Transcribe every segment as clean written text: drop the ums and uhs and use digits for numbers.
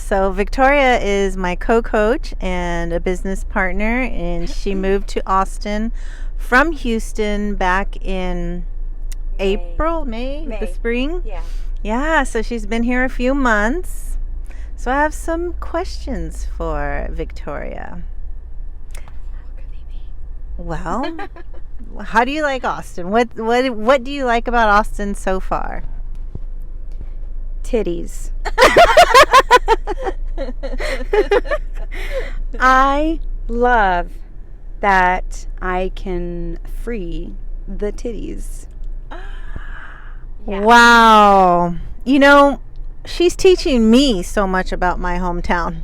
So Victoria is my co-coach and a business partner, and she moved to Austin from Houston back in May, the spring. Yeah. Yeah, so she's been here a few months. So I have some questions for Victoria. Well, how do you like Austin? What do you like about Austin so far? Titties. I love that I can free the titties. Yeah. Wow. You know, she's teaching me so much about my hometown.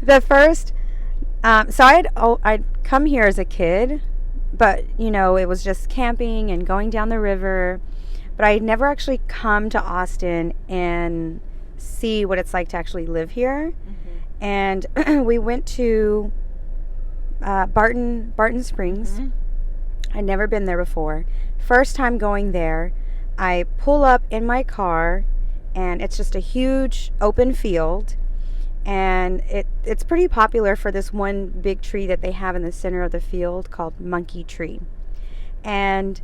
The first, so I'd come here as a kid, but it was just camping and going down the river. But I never actually come to Austin and see what it's like to actually live here. Mm-hmm. And we went to Barton Springs. Mm-hmm. I'd never been there before. First time going there, I pull up in my car, and it's just a huge open field. And it's pretty popular for this one big tree that they have in the center of the field called Monkey Tree. And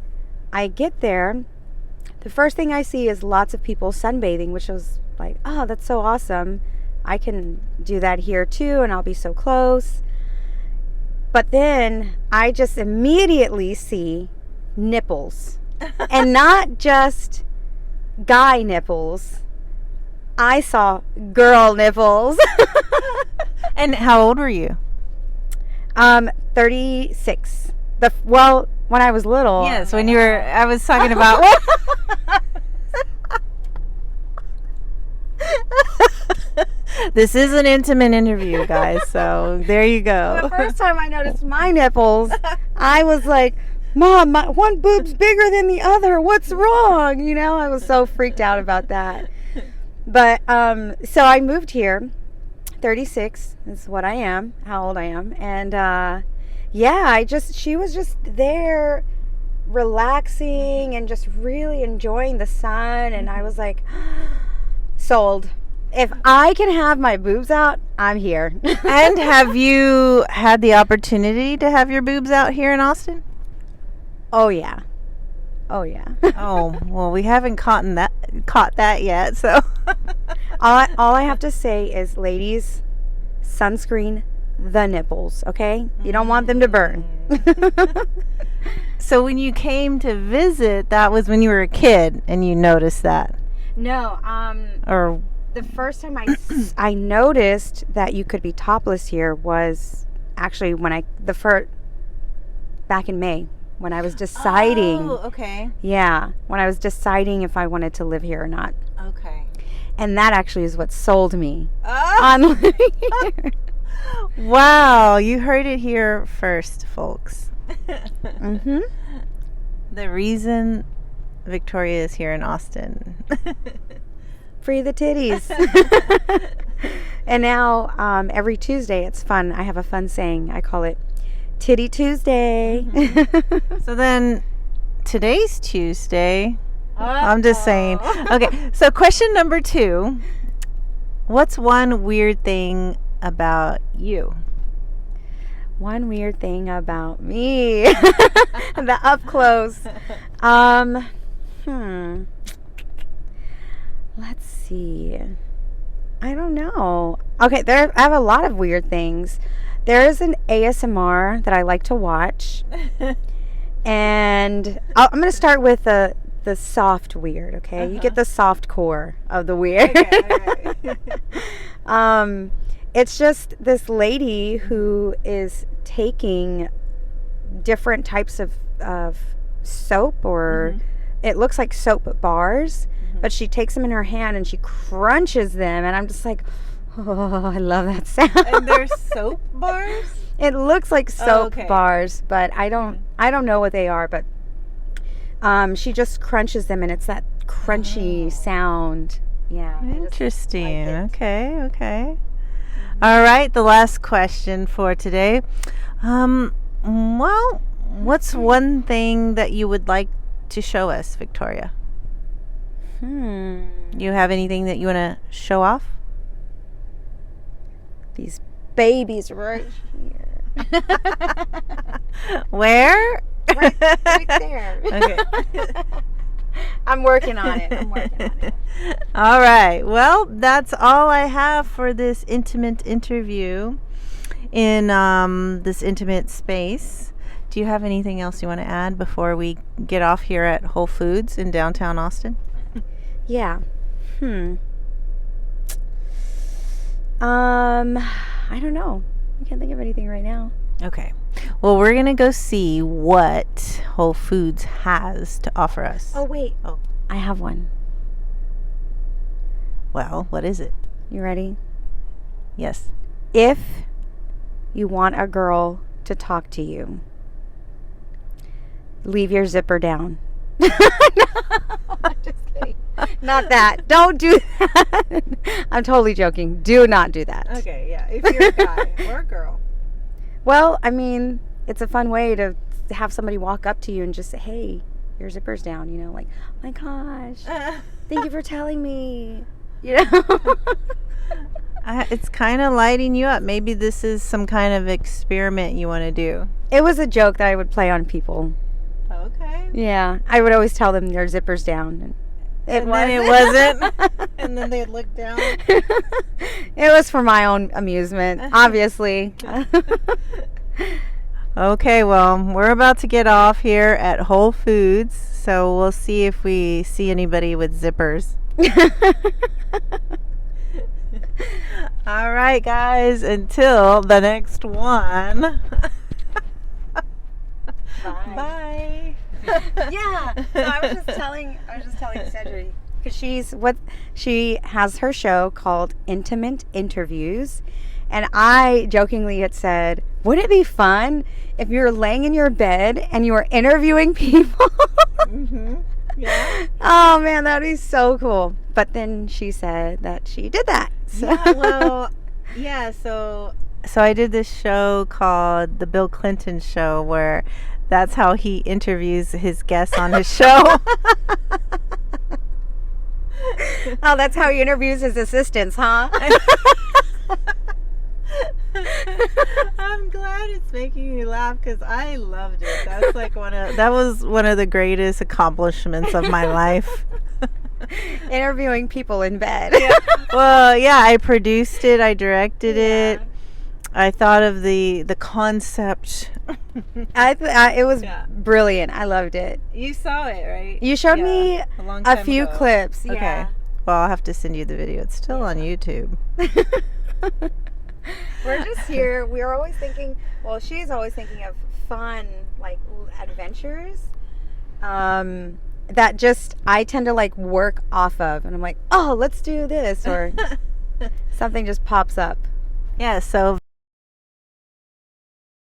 I get there. The first thing I see is lots of people sunbathing, which was like, oh, that's so awesome. I can do that here too, and I'll be so close. But then I just immediately see nipples. And not just guy nipples. I saw girl nipples. And how old were you? 36. When I was little. Yes, when you were, I was talking about. This is an intimate interview, guys, so there you go. The first time I noticed my nipples, I was like, Mom, my one boob's bigger than the other. What's wrong? I was so freaked out about that. But, so I moved here. 36 is what I am, how old I am. And, she was just there relaxing and just really enjoying the sun. And I was like, sold. If I can have my boobs out, I'm here. And have you had the opportunity to have your boobs out here in Austin? Oh, yeah. Oh, well, we haven't caught that yet, so. all I have to say is, ladies, sunscreen the nipples, okay? You don't want them to burn. So when you came to visit, that was when you were a kid and you noticed that? No, or the first time I noticed that you could be topless here was actually back in May, when I was deciding. Oh, okay. Yeah, when I was deciding if I wanted to live here or not. Okay. And that actually is what sold me on living here. Wow, you heard it here first, folks. Mm-hmm. The reason Victoria is here in Austin. Free the titties. And now every Tuesday, it's fun. I have a fun saying. I call it Titty Tuesday. Mm-hmm. So then today's Tuesday. I'm just saying. Okay, so question number 2. What's one weird thing about you? One weird thing about me. The up close. Let's see. I don't know. Okay, I have a lot of weird things. There is an ASMR that I like to watch. And I'm going to start with the soft weird, okay? Uh-huh. You get the soft core of the weird. Okay. It's just this lady who is taking different types of soap, or mm-hmm. It looks like soap bars, mm-hmm. But she takes them in her hand and she crunches them, and I'm just like, oh, I love that sound. And they're soap bars? It looks like soap bars, but I don't know what they are, but she just crunches them, and it's that crunchy sound. Yeah. Interesting. Like okay. All right, the last question for today. Well, what's one thing that you would like to show us, Victoria? You have anything that you want to show off? These babies right here. Where? Right there. Okay. I'm working on it. All right. Well, that's all I have for this intimate interview in this intimate space. Do you have anything else you want to add before we get off here at Whole Foods in downtown Austin? Yeah. I don't know. I can't think of anything right now. Okay. Well, we're going to go see what Whole Foods has to offer us. Oh, wait. Oh. I have one. Well, what is it? You ready? Yes. If you want a girl to talk to you, leave your zipper down. No, I'm just kidding. Not that. Don't do that. I'm totally joking. Do not do that. Okay, yeah. If you're a guy or a girl. Well, I mean, it's a fun way to have somebody walk up to you and just say, hey, your zipper's down, you know, like, oh my gosh, thank you for telling me, you know. It's kind of lighting you up. Maybe this is some kind of experiment you want to do. It was a joke that I would play on people. Okay. Yeah, I would always tell them their zipper's down. And then it wasn't. And then they'd look down. It was for my own amusement, obviously. Okay, well, we're about to get off here at Whole Foods, so we'll see if we see anybody with zippers. All right, guys, until the next one. Bye. Yeah. So I was just telling Cedric, because she has her show called Intimate Interviews, and I jokingly had said, wouldn't it be fun if you were laying in your bed and you were interviewing people? Mm-hmm. Yeah. Oh man, that'd be so cool. But then she said that she did that. So. Yeah, well, yeah, so I did this show called The Bill Clinton Show, where that's how he interviews his guests on his show. Oh, that's how he interviews his assistants, huh? I'm glad it's making you laugh because I loved it. That's like that was one of the greatest accomplishments of my life. Interviewing people in bed. Yeah. Well, yeah, I produced it, I directed it. I thought of the concept. It was brilliant. I loved it. You saw it, right? You showed me a few clips. Okay. Yeah. Well, I'll have to send you the video. It's still on YouTube. We're just here. We're always thinking, well, she's always thinking of fun, like, adventures. That just, I tend to, like, work off of. And I'm like, oh, let's do this. Or something just pops up. Yeah, so